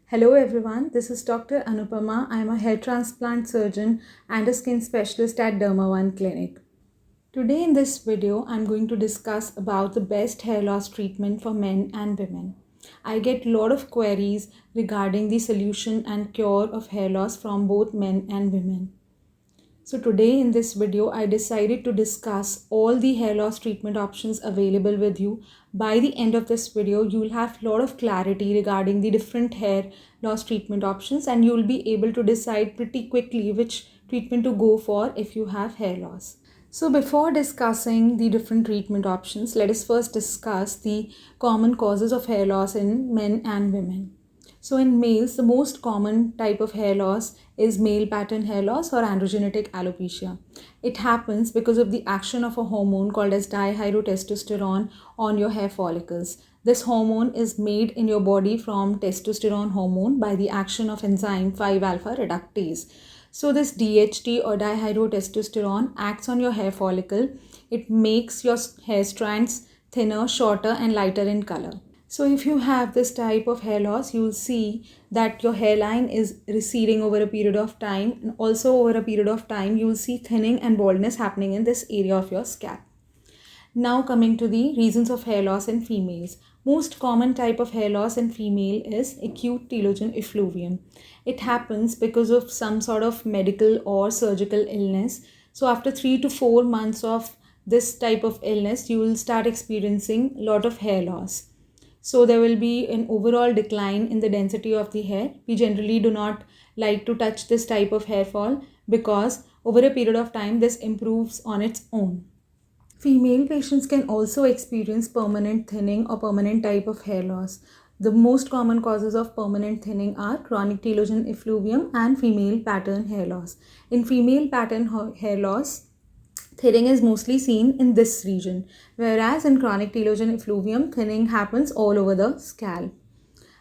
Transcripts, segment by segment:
Hello everyone, this is Dr. Anupama. I am a hair transplant surgeon and a skin specialist at Derma1 Clinic. Today in this video, I'm going to discuss about the best hair loss treatment for men and women. I get a lot of queries regarding the solution and cure of hair loss from both men and women. So today in this video, I decided to discuss all the hair loss treatment options available with you. By the end of this video, you will have a lot of clarity regarding the different hair loss treatment options, and you will be able to decide pretty quickly which treatment to go for if you have hair loss. So before discussing the different treatment options, let us first discuss the common causes of hair loss in men and women. So in males, the most common type of hair loss is male pattern hair loss or androgenetic alopecia. It happens because of the action of a hormone called as dihydrotestosterone on your hair follicles. This hormone is made in your body from testosterone hormone by the action of enzyme 5-alpha reductase. So this DHT or dihydrotestosterone acts on your hair follicle. It makes your hair strands thinner, shorter and lighter in color. So if you have this type of hair loss, you will see that your hairline is receding over a period of time, and also over a period of time you will see thinning and baldness happening in this area of your scalp. Now coming to the reasons of hair loss in females. Most common type of hair loss in female is acute telogen effluvium. It happens because of some sort of medical or surgical illness. So after 3 to 4 months of this type of illness, you will start experiencing a lot of hair loss. So there will be an overall decline in the density of the hair. We generally do not like to touch this type of hair fall because over a period of time this improves on its own. Female patients can also experience permanent thinning or permanent type of hair loss. The most common causes of permanent thinning are chronic telogen effluvium and female pattern hair loss. In female pattern hair loss, thinning is mostly seen in this region, whereas in chronic telogen effluvium, thinning happens all over the scalp.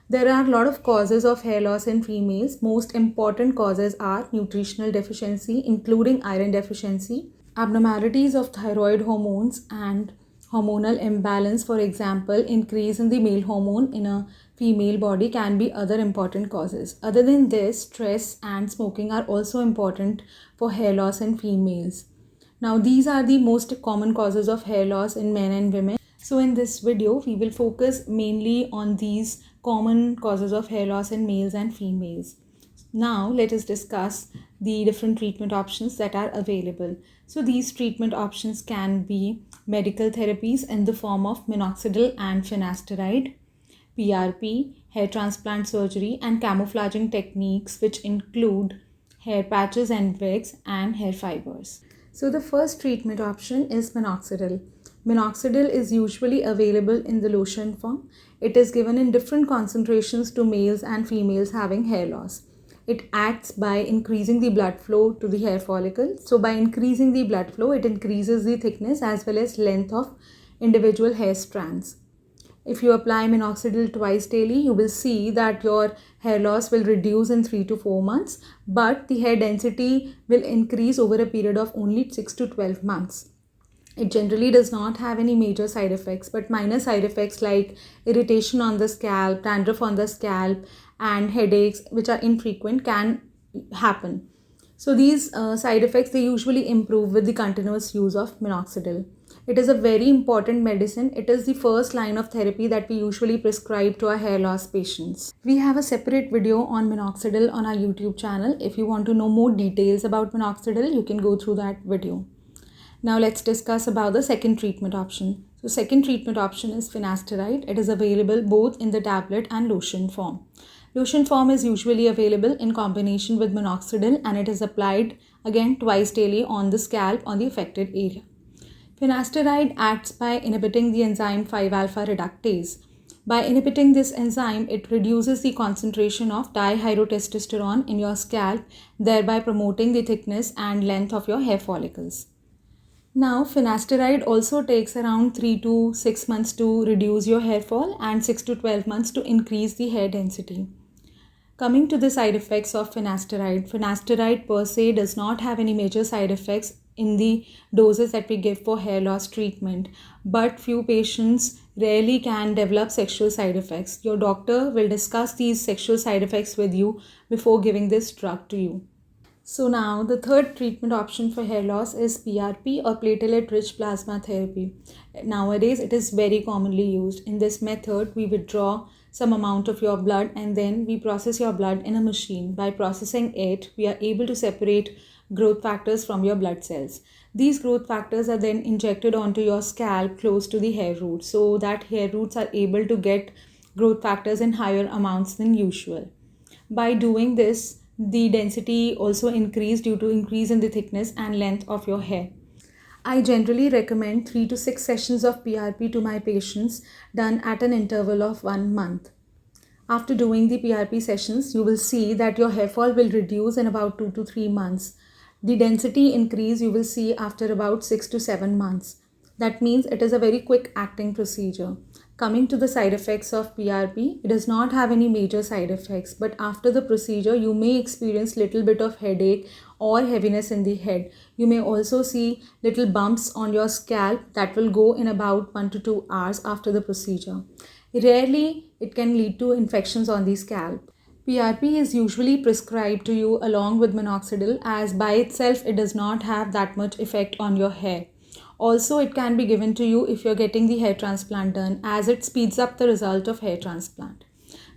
There are a lot of causes of hair loss in females. Most important causes are nutritional deficiency, including iron deficiency, abnormalities of thyroid hormones and hormonal imbalance. For example, increase in the male hormone in a female body can be other important causes. Other than this, stress and smoking are also important for hair loss in females. Now, these are the most common causes of hair loss in men and women. So in this video, we will focus mainly on these common causes of hair loss in males and females. Now, let us discuss the different treatment options that are available. So these treatment options can be medical therapies in the form of minoxidil and finasteride, PRP, hair transplant surgery, and camouflaging techniques, which include hair patches and wigs and hair fibers. So the first treatment option is minoxidil. Minoxidil is usually available in the lotion form. It is given in different concentrations to males and females having hair loss. It acts by increasing the blood flow to the hair follicle. So by increasing the blood flow, it increases the thickness as well as length of individual hair strands. If you apply minoxidil twice daily, you will see that your hair loss will reduce in 3 to 4 months, but the hair density will increase over a period of only 6 to 12 months. It generally does not have any major side effects, but minor side effects like irritation on the scalp, dandruff on the scalp, and headaches, which are infrequent, can happen. So these side effects, they usually improve with the continuous use of minoxidil. It is a very important medicine. It is the first line of therapy that we usually prescribe to our hair loss patients. We have a separate video on minoxidil on our YouTube channel. If you want to know more details about minoxidil, you can go through that video. Now let's discuss about the second treatment option. So second treatment option is finasteride. It is available both in the tablet and lotion form. Lotion form is usually available in combination with minoxidil, and it is applied again twice daily on the scalp on the affected area. Finasteride acts by inhibiting the enzyme 5-alpha reductase. By inhibiting this enzyme, it reduces the concentration of dihydrotestosterone in your scalp, thereby promoting the thickness and length of your hair follicles. Now, finasteride also takes around 3 to 6 months to reduce your hair fall and 6 to 12 months to increase the hair density. Coming to the side effects of finasteride, finasteride per se does not have any major side effects in the doses that we give for hair loss treatment, but few patients rarely can develop sexual side effects. Your doctor will discuss these sexual side effects with you before giving this drug to you. So now the third treatment option for hair loss is PRP or platelet-rich plasma therapy. Nowadays it is very commonly used. In this method, we withdraw some amount of your blood and then we process your blood in a machine. By processing it, we are able to separate growth factors from your blood cells. These growth factors are then injected onto your scalp close to the hair roots so that hair roots are able to get growth factors in higher amounts than usual. By doing this, the density also increased due to increase in the thickness and length of your hair. I generally recommend 3 to 6 sessions of PRP to my patients done at an interval of 1 month. After doing the PRP sessions, you will see that your hair fall will reduce in about 2 to 3 months. The density increase you will see after about 6 to 7 months. That means it is a very quick acting procedure. Coming to the side effects of PRP, it does not have any major side effects, but after the procedure, you may experience little bit of headache or heaviness in the head. You may also see little bumps on your scalp that will go in about 1 to 2 hours after the procedure. Rarely, it can lead to infections on the scalp. PRP is usually prescribed to you along with minoxidil, as by itself it does not have that much effect on your hair. Also, it can be given to you if you're getting the hair transplant done, as it speeds up the result of hair transplant.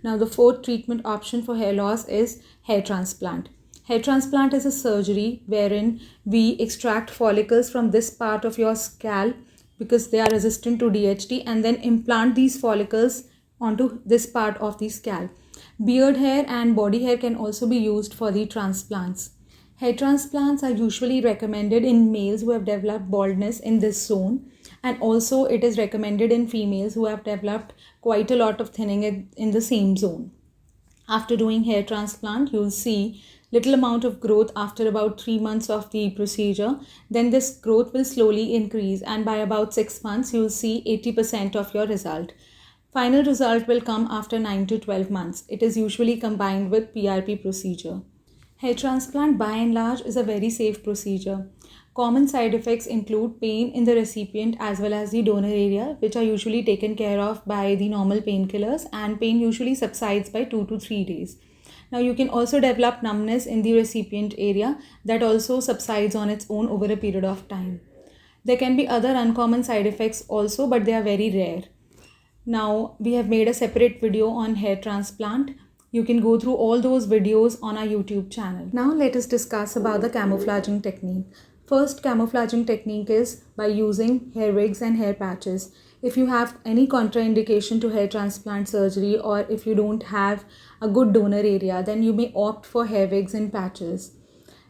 Now, the fourth treatment option for hair loss is hair transplant. Hair transplant is a surgery wherein we extract follicles from this part of your scalp because they are resistant to DHT and then implant these follicles onto this part of the scalp. Beard hair and body hair can also be used for the transplants. Hair transplants are usually recommended in males who have developed baldness in this zone, and also it is recommended in females who have developed quite a lot of thinning in the same zone. After doing hair transplant, you'll see little amount of growth after about 3 months of the procedure. Then this growth will slowly increase, and by about 6 months, you'll see 80% of your result. Final result will come after 9 to 12 months. It is usually combined with PRP procedure. Hair transplant by and large is a very safe procedure. Common side effects include pain in the recipient as well as the donor area, which are usually taken care of by the normal painkillers, and pain usually subsides by 2 to 3 days. Now you can also develop numbness in the recipient area that also subsides on its own over a period of time. There can be other uncommon side effects also, but they are very rare. Now we have made a separate video on hair transplant. You can go through all those videos on our YouTube channel. Now let us discuss about the camouflaging technique. First camouflaging technique is by using hair wigs and hair patches. If you have any contraindication to hair transplant surgery, or if you don't have a good donor area, then you may opt for hair wigs and patches.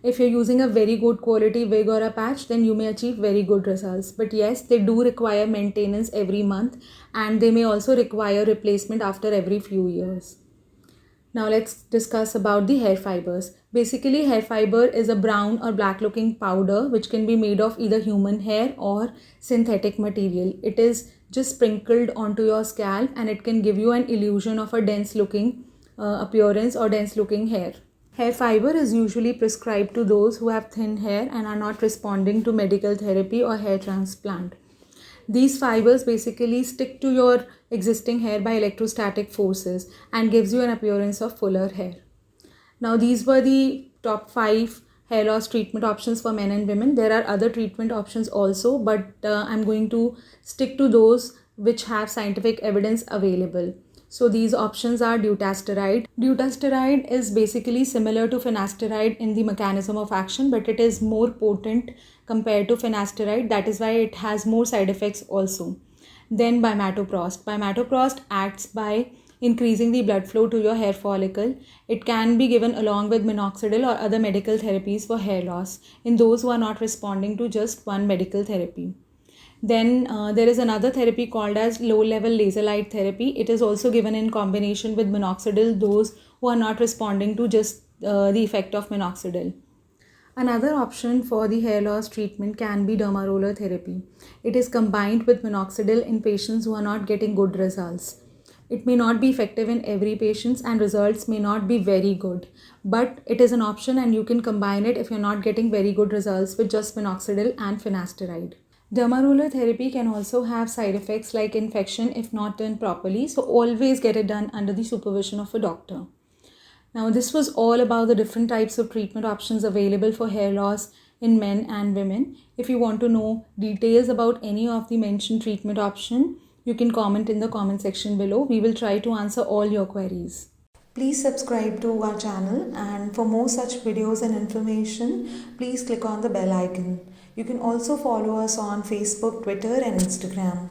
If you're using a very good quality wig or a patch, then you may achieve very good results. But yes, they do require maintenance every month, and they may also require replacement after every few years. Now let's discuss about the hair fibers. Basically, hair fiber is a brown or black looking powder which can be made of either human hair or synthetic material. It is just sprinkled onto your scalp and it can give you an illusion of a dense looking appearance or dense looking hair. Hair fiber is usually prescribed to those who have thin hair and are not responding to medical therapy or hair transplant. These fibers basically stick to your existing hair by electrostatic forces and gives you an appearance of fuller hair. Now these were the top 5 hair loss treatment options for men and women. There are other treatment options also, but I'm going to stick to those which have scientific evidence available. So these options are dutasteride. Dutasteride is basically similar to finasteride in the mechanism of action, but it is more potent compared to finasteride. That is why it has more side effects also. Then bimatoprost. Bimatoprost acts by increasing the blood flow to your hair follicle. It can be given along with minoxidil or other medical therapies for hair loss in those who are not responding to just one medical therapy. Then there is another therapy called as low-level laser light therapy. It is also given in combination with minoxidil, those who are not responding to just the effect of minoxidil. Another option for the hair loss treatment can be derma roller therapy. It is combined with minoxidil in patients who are not getting good results. It may not be effective in every patient and results may not be very good, but it is an option and you can combine it if you're not getting very good results with just minoxidil and finasteride. Derma therapy can also have side effects like infection if not done properly, so always get it done under the supervision of a doctor. Now, this was all about the different types of treatment options available for hair loss in men and women. If you want to know details about any of the mentioned treatment option, you can comment in the comment section below. We will try to answer all your queries. Please subscribe to our channel, and for more such videos and information, please click on the bell icon. You can also follow us on Facebook, Twitter and Instagram.